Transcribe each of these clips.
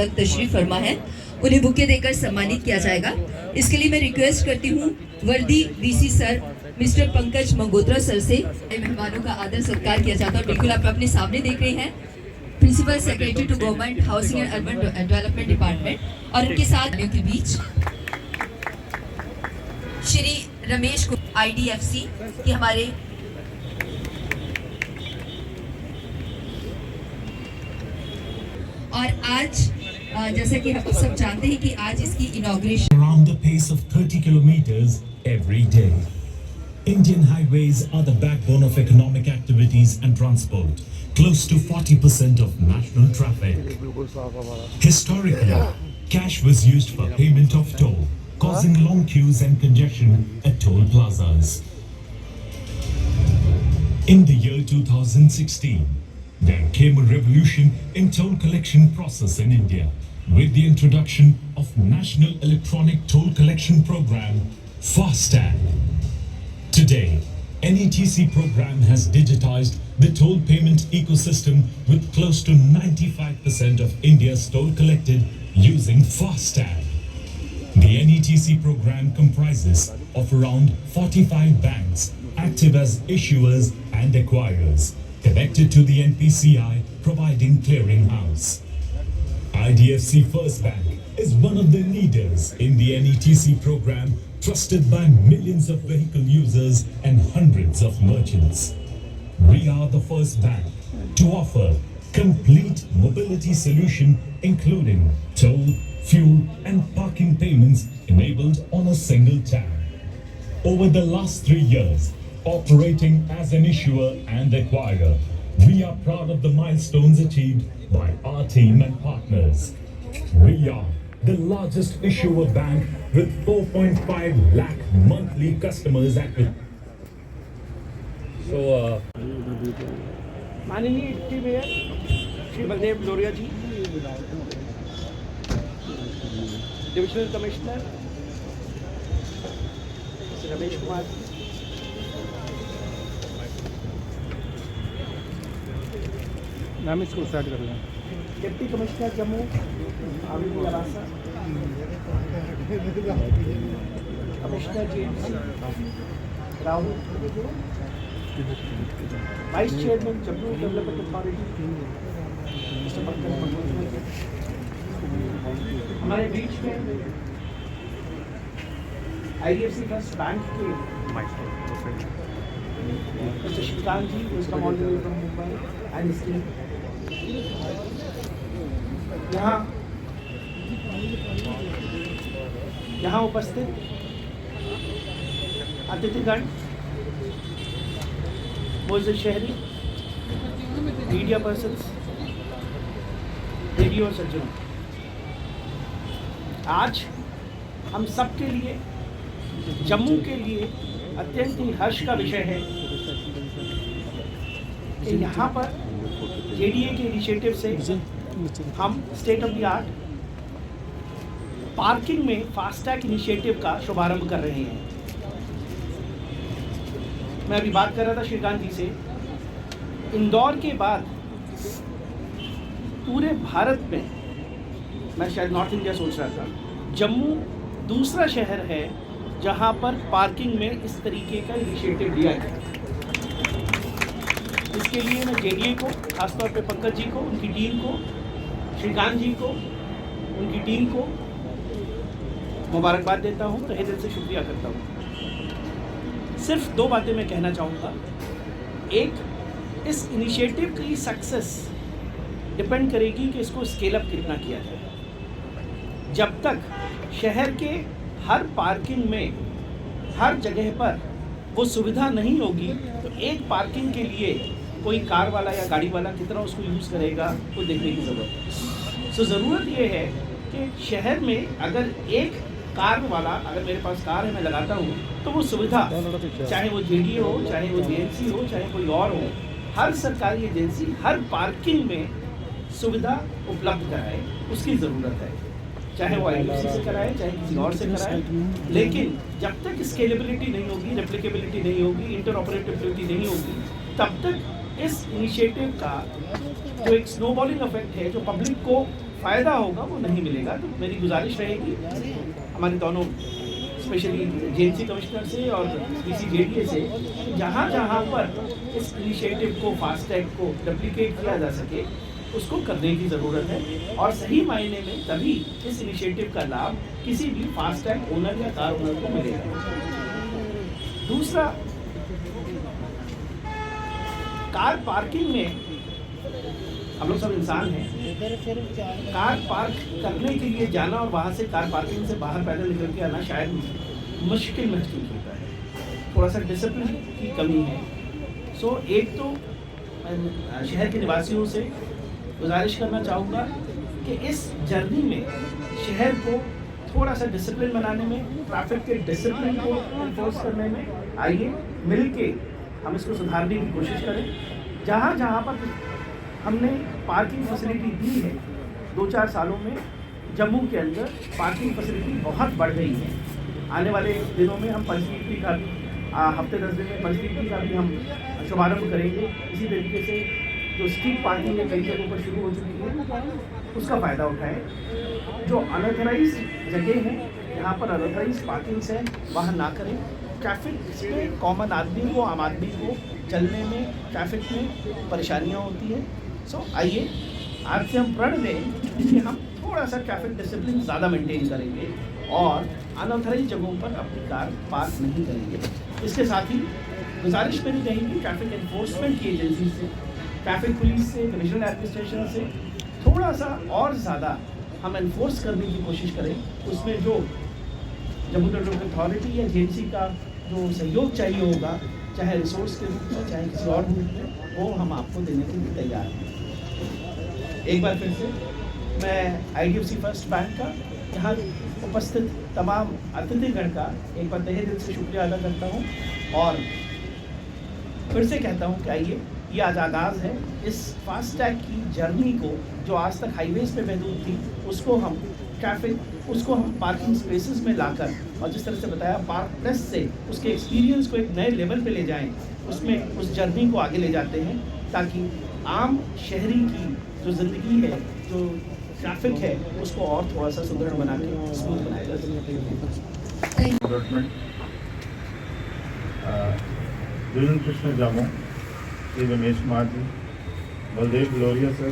वक्त तशरीफ फरमा है, उन्हें बुके देकर सम्मानित किया जाएगा। इसके लिए मैं रिक्वेस्ट करती हूँ वर्दी VC sir mister Pankaj Mangotra sir से मेहमानों का आदर सत्कार किया जाता है। बिल्कुल आप अपने सामने देख रहे हैं principal secretary to government housing and urban development department और उनके साथ के बीच श्री रमेश IDFC के हमारे और आज जैसा कि हम सब जानते हैं कि आज इसकी inauguration around the pace of 30 kilometers every day. Indian highways are the backbone of economic activities and transport, close to 40% of national traffic. Historically, cash was used for payment of toll, causing long queues and congestion at toll plazas. In the year 2016, there came a revolution in toll collection process in India with the introduction of National Electronic Toll Collection Program, FASTag. Today, NETC program has digitized the toll payment ecosystem with close to 95% of India's toll collected using FASTag. The NETC program comprises of around 45 banks active as issuers and acquirers, connected to the NPCI providing clearinghouse. IDFC First Bank is one of the leaders in the NETC program, trusted by millions of vehicle users and hundreds of merchants. We are the first bank to offer complete mobility solution including toll, fuel and parking payments enabled on a single tap. Over the last 3 years, operating as an issuer and acquirer, we are proud of the milestones achieved by our team and partners. We are the largest issuer bank with 4.5 lakh monthly customers active. माननीय deputy mayor Shri Baldev Loria ji, divisional commissioner Shri Ramesh Kumar ji, नाम इसको start कर लें। Deputy commissioner Jammu आविद अलासा, commissioner जेम्स Rahul, vice chairman Jammu development authority mister Pankaj Mangotra ji, हमारे बीच में IDFC फर्स्ट बैंक के मिस्टर श्रीकांत जी, उसका मॉडल फ्रॉम मुंबई एंड इसकी यहाँ उपस्थित अतिथिगण, मोअज़्ज़ज़ शहरी, मीडिया पर्सन्स, देवी और सज्जनों, आज हम सबके लिए, जम्मू के लिए अत्यंत ही हर्ष का विषय है कि यहाँ पर JDA के इनिशिएटिव से हम state of the art parking में फास्टैग इनिशिएटिव का शुभारंभ कर रहे हैं। मैं अभी बात कर रहा था श्रीकांत जी से, इंदौर के बाद पूरे भारत में, मैं शायद नॉर्थ इंडिया सोच रहा था, जम्मू दूसरा शहर है जहां पर पार्किंग में इस तरीके का इनिशिएटिव लिया है। इसके लिए मैं JDA को, खासतौर पे पंकज जी को, उनकी टीम को, श्रीकांत जी को, उनकी टीम को मुबारकबाद देता हूँ, तहे दिल से शुक्रिया करता हूँ। सिर्फ 2 बातें मैं कहना चाहूँगा। एक, इस इनिशिएटिव की सक्सेस डिपेंड करेगी कि इसको स्केल अप कितना किया जाए। जब तक शहर के हर पार्किंग में, हर जगह पर वो सुविधा नहीं होगी, तो एक पार्किंग के लिए कोई कार वाला या गाड़ी वाला कितना उसको यूज़ करेगा, वो देखने की ज़रूरत है। सो ज़रूरत ये है कि शहर में अगर एक कार वाला, अगर मेरे पास कार है, मैं लगाता हूँ, तो वो सुविधा, चाहे वो JDA हो, चाहे वो JNC हो, चाहे कोई और हो, हर सरकारी एजेंसी हर पार्किंग में सुविधा उपलब्ध कराए, उसकी ज़रूरत है। चाहे वो IDFC से कराए, चाहे किसी और से कराए, लेकिन जब तक स्केलेबिलिटी नहीं होगी, रेप्लिकेबिलिटी नहीं होगी, इंटरऑपरेटेबिलिटी नहीं होगी, तब तक इस इनिशिएटिव का जो एक स्नोबॉलिंग इफेक्ट है, जो पब्लिक को फ़ायदा होगा वो नहीं मिलेगा। तो मेरी गुजारिश रहेगी हमारे दोनों स्पेशली जेएनसी कमिश्नर से और बीसीजेडीए से, जहाँ जहाँ पर इस इनिशिएटिव को, फास्टैग को डुप्लीकेट किया जा सके उसको करने की ज़रूरत है। और सही मायने में तभी इस इनिशिएटिव का लाभ किसी भी फास्टैग ओनर या कार ओनर को मिलेगा। दूसरा, कार पार्किंग में हम लोग सब इंसान हैं। कार पार्क करने के लिए जाना और वहाँ से कार पार्किंग से बाहर पैदल निकल के आना शायद मुश्किल महसूस होता है, थोड़ा सा डिसिप्लिन की कमी है। सो एक तो मैं शहर के निवासियों से गुजारिश करना चाहूँगा कि इस जर्नी में शहर को थोड़ा सा डिसिप्लिन बनाने में, ट्रैफिक के डिसिप्लिन को इन्फोर्स करने में आइए मिल के हम इसको सुधारने की कोशिश करें। जहाँ जहाँ पर हमने पार्किंग फैसिलिटी दी है, 2-4 सालों में जम्मू के अंदर पार्किंग फैसिलिटी बहुत बढ़ गई है। आने वाले दिनों में हम पंचतीर्थी का भी हफ्ते 10 दिन में पंचतीर्थी का भी हम शुभारंभ करेंगे। इसी तरीके से जो स्ट्रीट पार्किंग है कई जगहों पर शुरू हो चुकी है, उसका फ़ायदा उठाएं। जो अनऑथराइज जगह हैं, जहाँ पर अनऑथराइज पार्किंग्स हैं, वहाँ ना करें। ट्रैफिक में कॉमन आदमी को, आम आदमी को चलने में, ट्रैफिक में परेशानियाँ होती हैं। सो आइए आज से हम प्रण लें कि हम थोड़ा सा ट्रैफिक डिसिप्लिन ज़्यादा मेंटेन करेंगे और अनऑथराइज जगहों पर अपनी कार पार्क नहीं करेंगे। इसके साथ ही गुजारिश मेरी रहेगी ट्रैफिक एनफोर्समेंट की एजेंसी से, ट्रैफिक पुलिस से, डिविजनल एडमिनिस्ट्रेशन से थोड़ा सा और ज़्यादा हम एनफोर्स करने की कोशिश करें। उसमें जो जम्मू डेवलपमेंट अथॉरिटी या जेएनसी का जो सहयोग चाहिए होगा, चाहे रिसोर्स के रूप में, चाहे किसी और रूप में, वो हम आपको देने के लिए तैयार हैं। एक बार फिर से मैं आईडीएफसी फर्स्ट बैंक का यहाँ उपस्थित तमाम अतिथिगण का एक बार तहे दिल से शुक्रिया अदा करता हूँ और फिर से कहता हूँ कि आइए, ये आज आगाज़ है इस फास्टैग की जर्नी को, जो आज तक हाईवेज़ पे महदूद थी, उसको हम उसको हम पार्किंग स्पेसेस में लाकर, और जिस तरह से बताया पार्क प्लस से उसके एक्सपीरियंस को एक नए लेवल पे ले जाएं, उसमें उस जर्नी को आगे ले जाते हैं ताकि आम शहरी की जो ज़िंदगी है, जो ट्रैफिक है, उसको और थोड़ा सा सुदृढ़ बना के स्मूथ बनाया जा सके। जुनन कृष्ण जामो, श्री रमेश कुमार जी, बलदेव ग्लोरिया sir,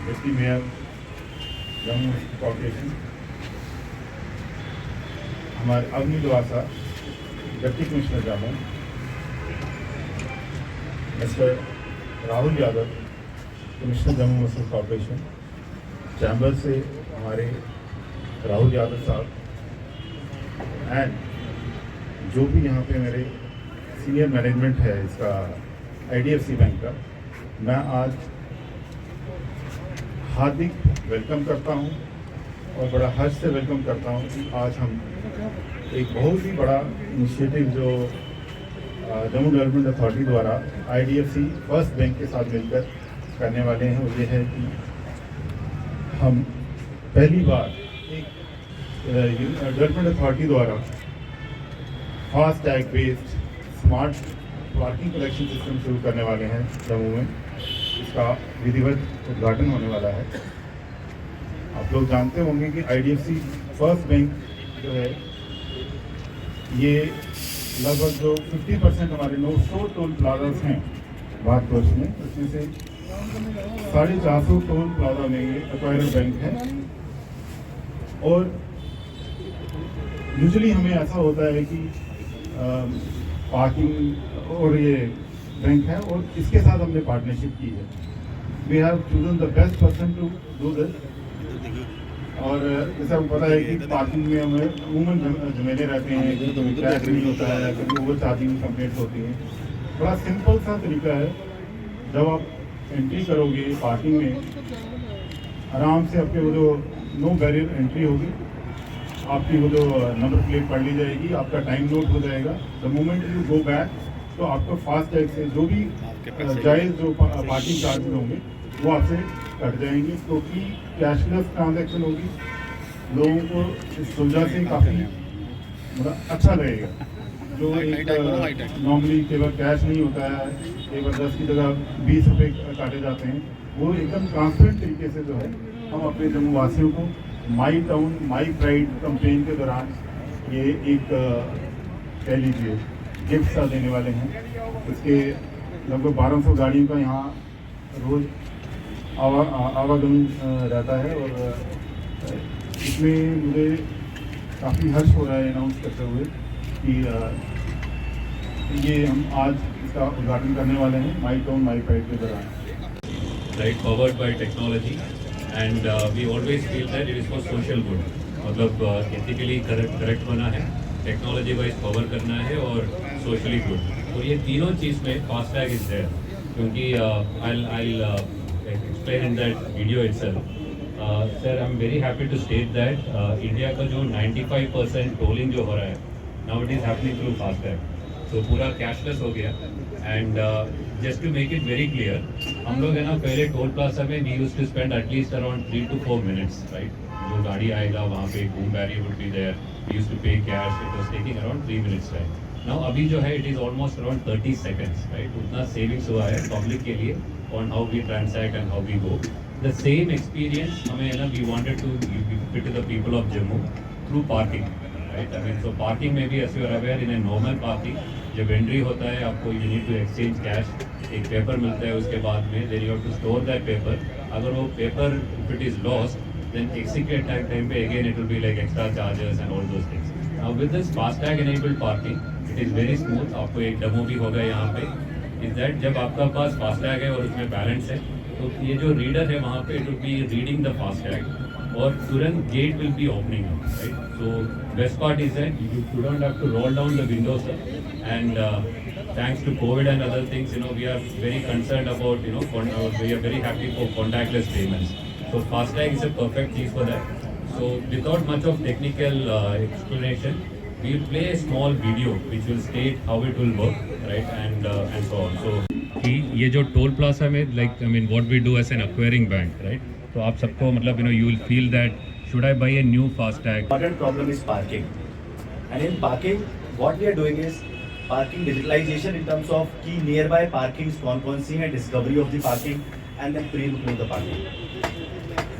deputy mayor Jammu corporation, हमारे अग्नि द्वासा डिप्टी कमिश्नर जामो, mister Rahul Yadav, commissioner Jammu municipal corporation, chamber से हमारे राहुल यादव साहब, एंड जो भी यहाँ पे मेरे सीनियर मैनेजमेंट है इसका आईडीएफसी बैंक का, मैं आज हार्दिक वेलकम करता हूँ और बड़ा हर्ष से वेलकम करता हूँ कि आज हम एक बहुत ही बड़ा इनिशिएटिव जो जम्मू डेवलपमेंट अथॉरिटी द्वारा आईडीएफसी फर्स्ट बैंक के साथ मिलकर करने वाले हैं। वो ये है कि हम पहली बार एक डेवलपमेंट अथॉरिटी द्वारा fast tag based smart parking collection system शुरू करने वाले हैं जम्मू में। इसका विधिवत उद्घाटन होने वाला है। आप लोग जानते होंगे कि आईडीएफसी फर्स्ट बैंक जो है, ये लगभग जो 50% हमारे 900 टोल प्लाजास हैं भारतवर्ष में, उसमें से 450 टोल प्लाजा में ये एक्वायरर बैंक है। और यूजुअली हमें ऐसा होता है कि पार्किंग और ये बैंक है और इसके साथ हमने पार्टनरशिप की है। We have chosen the best person to do this. और जैसे आपको पता है कि पार्किंग में हमें अमूमन झमेले रहते हैं, कभी ट्रैक नहीं होता है, कभी ओवर चार्जिंग कंप्लेंट्स होती हैं। बड़ा सिंपल सा तरीका है, जब आप एंट्री करोगे पार्किंग में, आराम से आपके वो जो नो बैरियर एंट्री होगी, आपकी वो जो नंबर प्लेट पढ़ ली जाएगी, आपका टाइम नोट हो जाएगा। The moment you go back तो आपको फास्ट टैग से जो भी जायज़ जो पार्किंग चार्जेस होंगे वो आपसे कट जाएंगे, क्योंकि कैशलेस ट्रांजैक्शन होगी। लोगों को इस सुविधा से काफ़ी मतलब अच्छा लगेगा। जो एक नॉर्मली केवल कैश नहीं होता है, केवल 10 की जगह 20 रुपये काटे जाते हैं, वो एकदम ट्रांसपेरेंट तरीके से जो है हम अपने जम्मू वासियों को माई टाउन माई प्राइड कैंपेन के दौरान ये एक कह लीजिए गिफ्ट सा देने वाले हैं। इसके लगभग 1200 गाड़ियों का यहाँ रोज़ आवागमन रहता है और इसमें मुझे काफ़ी हर्ष हो रहा है अनाउंस करते हुए कि ये हम आज इसका उद्घाटन करने वाले हैं माई टाउन माई प्राइड के दौरान। Right, powered by technology, and we always feel that it is for social good. मतलब एथिकली करेक्ट बना है, टेक्नोलॉजी वाइज कवर करना है और सोशली गुड। और ये तीनों चीज़ में फास्टैग इज देयर, क्योंकि I'll explain in that video itself. Sir, I'm very happy to state that India का जो 95% टोलिंग जो हो रहा है, now it is happening through FASTag. तो पूरा कैशलेस हो गया। And just to make it very clear, हम लोग है ना पहले टोल प्लाजा में we used to spend at least around 3 to 4 minutes, right. जो गाड़ी आएगा वहाँ पे boom barrier would be there, we used to pay cash, it was taking around 3 minutes, right. Now अभी जो है it is almost around 30 seconds, right. उतना savings हुआ है पब्लिक के लिए on how we transact and how we go. The same experience हमें है ना we wanted to give it to the people of Jammu through parking, right. I mean so parking में भी as you are aware in a normal parking जब entry होता है आपको you need to exchange cash, एक पेपर मिलता है उसके बाद में then you have to store that paper. अगर वो paper if it is lost then exit के टाइम पे again it will be like extra charges and all those things. Now with this FASTag enabled parking it is very smooth. आपको एक demo भी होगा यहाँ पे, इज दैट जब आपका पास फास्टैग है और उसमें बैलेंस है तो ये जो रीडर है वहाँ पे it will be reading the FASTag और तुरंत gate will be opening up, right. So best part is that you don't have to roll down the windows, sir. And thanks to COVID and other things, we are very concerned about, we are very happy for contactless payments. So FASTag is a perfect piece for that. So without much of technical explanation, we will play a small video which will state how it will work, right, and so on. So कि ये जो toll plaza में what we do as an acquiring bank, right? तो आप सबको मतलब you will feel that should I buy a new FASTag? Important problem is parking, and in parking what we are doing is parking digitalization in terms of key nearby parkings कौन सी हैं, discovery of the parking and then pre-booking of the parking.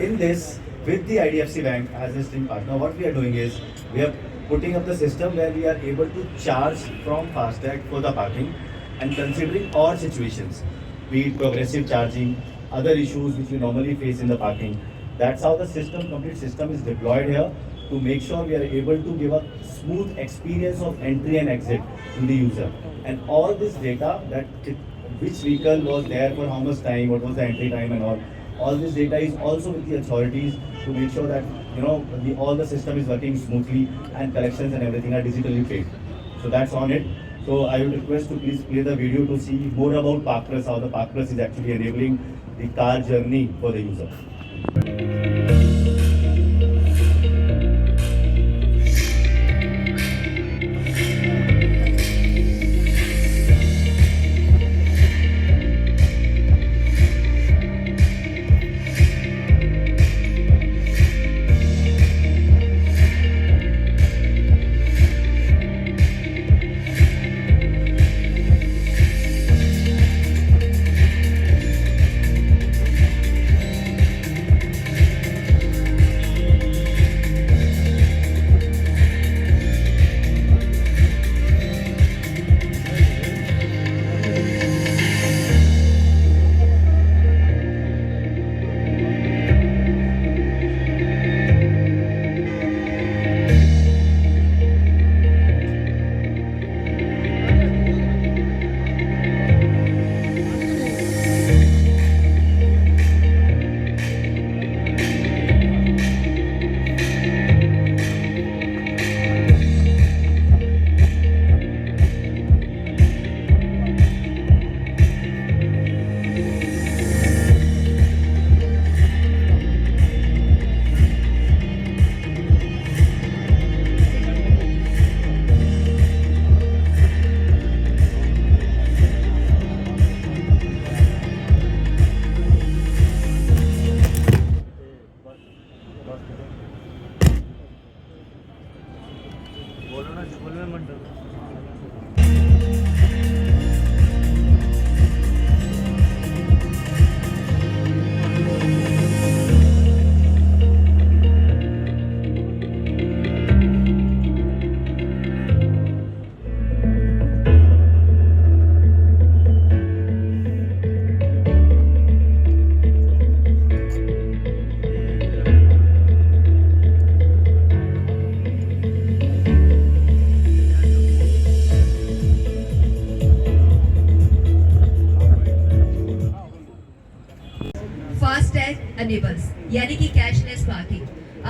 In this with the IDFC Bank as a stream partner, what we are doing is we are putting up the system where we are able to charge from FASTag for the parking and considering all situations, be it progressive charging, other issues which we normally face in the parking. That's how the complete system is deployed here to make sure we are able to give a smooth experience of entry and exit to the user. And all this data, which vehicle was there for how much time, what was the entry time and all this data is also with the authorities to make sure that all the system is working smoothly and collections and everything are digitally paid. So that's on it. So I would request to please play the video to see more about Park Plus, how the Park Plus is actually enabling the car journey for the user.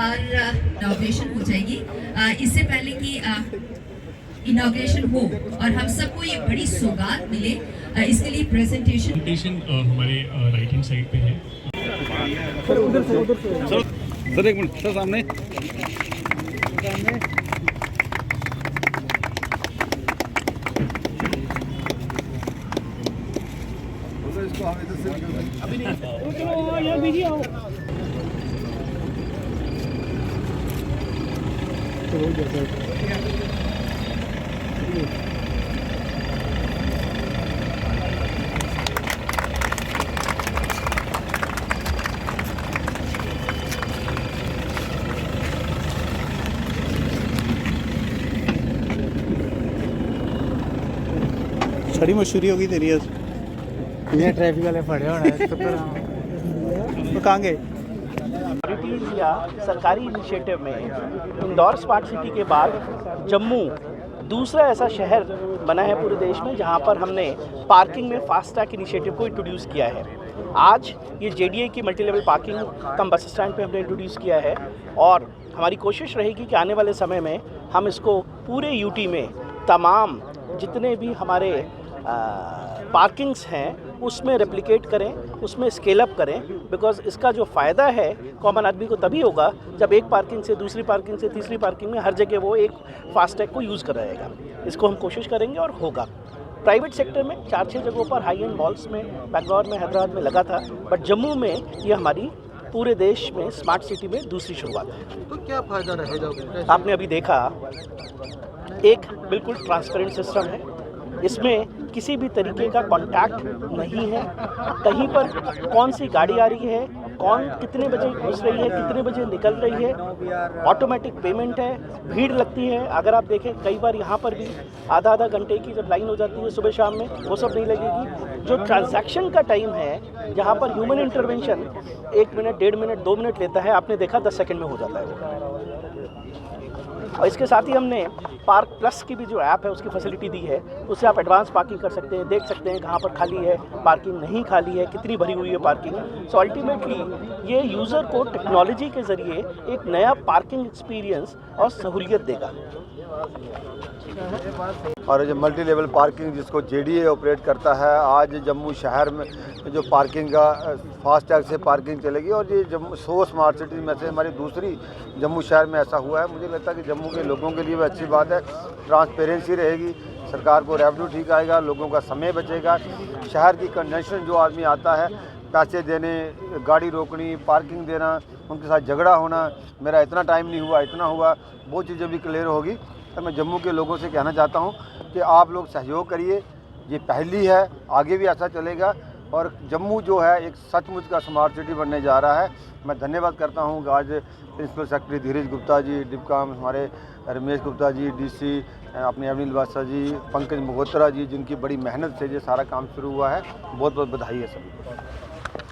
और inauguration हो जाएगी। इससे पहले कि inauguration हो और हम सबको ये बड़ी सौगात मिले, इसके लिए प्रेजेंटेशन हमारे राइट हैंड साइड पे है। सर एक मिनट सर, सामने बड़ी मशहूरी होगी तेरी आज। ये ट्रैफिक वाले फड़े होना है तो कहाँ गए? प्रायोरिटीज या सरकारी इनिशिएटिव में इंदौर स्मार्ट सिटी के बाद जम्मू दूसरा ऐसा शहर बना है पूरे देश में जहां पर हमने पार्किंग में फास्ट ट्रैक इनिशिएटिव को इंट्रोड्यूस किया है। आज ये जेडीए की मल्टी लेवल पार्किंग कम बस स्टैंड पे हमने इंट्रोड्यूस किया है और हमारी कोशिश रहेगी कि आने वाले समय में हम इसको पूरे यूटी में तमाम जितने भी हमारे पार्किंग्स हैं उसमें रेप्लिकेट करें, उसमें स्केल अप करें, बिकॉज इसका जो फ़ायदा है कॉमन आदमी को तभी होगा जब एक पार्किंग से दूसरी पार्किंग से तीसरी पार्किंग में हर जगह वो एक फास्टैग को यूज़ कर रहेगा। इसको हम कोशिश करेंगे और होगा। प्राइवेट सेक्टर में 4-6 जगहों पर हाई एंड मॉल्स में बेंगलोर में हैदराबाद में लगा था, बट जम्मू में ये हमारी पूरे देश में स्मार्ट सिटी में दूसरी शुरुआत है। तो क्या फायदा रहेगा? आपने अभी देखा एक बिल्कुल ट्रांसपेरेंट सिस्टम है, इसमें किसी भी तरीके का कांटेक्ट नहीं है। कहीं पर कौन सी गाड़ी आ रही है, कौन कितने बजे घुस रही है, कितने बजे निकल रही है, ऑटोमेटिक पेमेंट है। भीड़ लगती है, अगर आप देखें कई बार यहाँ पर भी आधा घंटे की जब लाइन हो जाती है सुबह शाम में, वो सब नहीं लगेगी। जो ट्रांजैक्शन का टाइम है जहाँ पर human intervention 1 minute 1.5 minute 2 minute लेता है, आपने देखा 10 सेकंड में हो जाता है। और इसके साथ ही हमने पार्क प्लस की भी जो ऐप है उसकी फैसिलिटी दी है, उससे आप एडवांस पार्किंग कर सकते हैं, देख सकते हैं कहाँ पर खाली है पार्किंग, नहीं खाली है, कितनी भरी हुई है पार्किंग। सो अल्टीमेटली ये यूज़र को टेक्नोलॉजी के ज़रिए एक नया पार्किंग एक्सपीरियंस और सहूलियत देगा। और जो मल्टी लेवल पार्किंग जिसको जेडीए ऑपरेट करता है, आज जम्मू शहर में जो पार्किंग का फास्टैग से पार्किंग चलेगी और ये जम्मू 100 स्मार्ट सिटी में से हमारी दूसरी जम्मू शहर में ऐसा हुआ है। मुझे लगता है कि जम्मू के लोगों के लिए भी अच्छी बात है, ट्रांसपेरेंसी रहेगी, सरकार को रेवेन्यू ठीक आएगा, लोगों का समय बचेगा। शहर की कंजेशन जो आदमी आता है पैसे देने, गाड़ी रोकनी, पार्किंग देना, उनके साथ झगड़ा होना, मेरा इतना टाइम नहीं हुआ, इतना हुआ, वो चीज़ें भी क्लियर होगी। तो मैं जम्मू के लोगों से कहना चाहता हूँ कि आप लोग सहयोग करिए, ये पहली है, आगे भी ऐसा चलेगा और जम्मू जो है एक सचमुच का स्मार्ट सिटी बनने जा रहा है। मैं धन्यवाद करता हूँ आज प्रिंसिपल सेक्रेटरी धीरज गुप्ता जी, डिपकाम हमारे रमेश गुप्ता जी, डीसी अपने अनिल बादशाह जी, पंकज मगोत्रा जी, जिनकी बड़ी मेहनत से ये सारा काम शुरू हुआ है। बहुत बहुत बधाई है सभी को।